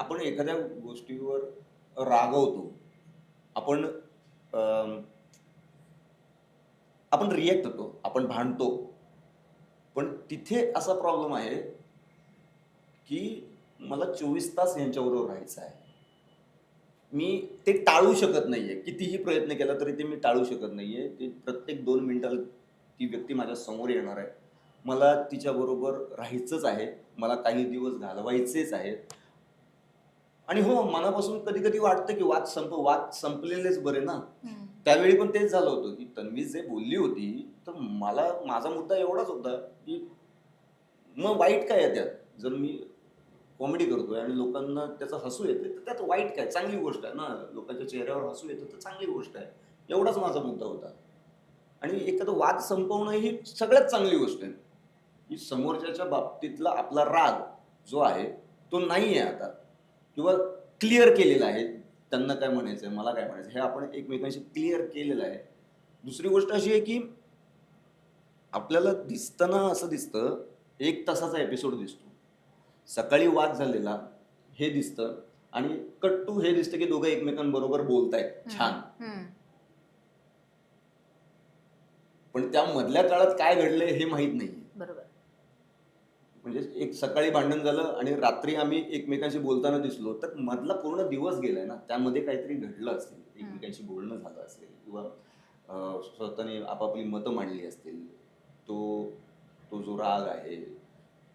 आपण एखाद्या गोष्टीवर रागवतो. आपण अं, आपण रिएक्ट होतो, आपण भांडतो. पण तिथे असा प्रॉब्लेम आहे, की मला 24 तास यांच्याबरोबर राहायचं आहे. मी ते टाळू शकत नाहीये. कितीही प्रयत्न केला तरी ते मी टाळू शकत नाहीये. ते प्रत्येक 2 मिनिटाला ती व्यक्ती माझ्या समोर येणार आहे. मला तिच्याबरोबर राहायचंच आहे. मला काही दिवस घालवायचेच आहेत. आणि हो, मनापासून कधी-कधी वाटतं, की वाद संपलेलेच बरे ना. हं. त्यावेळी पण तेच झालं होतं, की तन्वी जे बोलली होती, तर मला माझा मुद्दा एवढाच होता, की मग वाईट काय आहे त्यात? जर मी कॉमेडी करतोय आणि लोकांना त्याचं हसू येतंय, तर त्यात वाईट काय? चांगली गोष्ट आहे ना. लोकांच्या चेहऱ्यावर हसू येतं, तर चांगली गोष्ट आहे. एवढाच माझा मुद्दा होता. आणि एखादा वाद संपवणं ही सगळ्यात चांगली गोष्ट आहे, की समोरच्याच्या बाबतीतला आपला राग जो आहे, तो नाही आहे आता किंवा क्लिअर केलेला आहे. त्यांना काय म्हणायचंय, मला काय म्हणायचं हे आपण एकमेकांशी क्लिअर केलेलं आहे. दुसरी गोष्ट अशी आहे, की आपल्याला दिसताना असं दिसतं, 1 तासाचा एपिसोड दिसतो. सकाळी वाद झालेला हे दिसतं आणि कट टू हे दिसतं, की दोघं एकमेकांबरोबर बोलतायत हं, छान. हं. पण त्या मधल्या काळात काय घडलंय हे माहीत नाहीये. बरोबर. म्हणजे एक सकाळी भांडण झालं आणि रात्री आम्ही एकमेकांशी बोलताना दिसलो, तर मधला पूर्ण दिवस गेलाय ना. त्यामध्ये काहीतरी घडलं असेल, हं. एकमेकांशी बोलणं झालं असेल किंवा स्वतःने आपापली मतं मांडली असतील. तो तो जो राग आहे,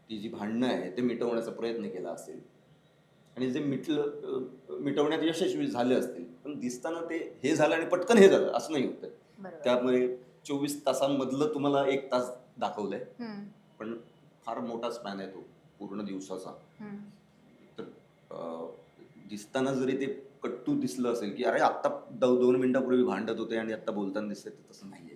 ती जी भांडणं आहे, ते मिटवण्याचा प्रयत्न केला असेल आणि जे मिटवण्यात यशस्वी झाले असतील. पण दिसताना ते हे झालं आणि पटकन हे झालं असं नाही होत. बरोबर. त्यामुळे 24 तासांमधलं तुम्हाला 1 तास दाखवलंय. हं, पण फार मोठा स्पॅन आहे तो पूर्ण दिवसाचा. हं. तर दिसताना जरी ते कट्टू दिसलं असेल, की अरे आत्ता 2 मिनिटापूर्वी भांडत होते आणि आत्ता बोलताना दिसतंय, तर तसं नाहीये.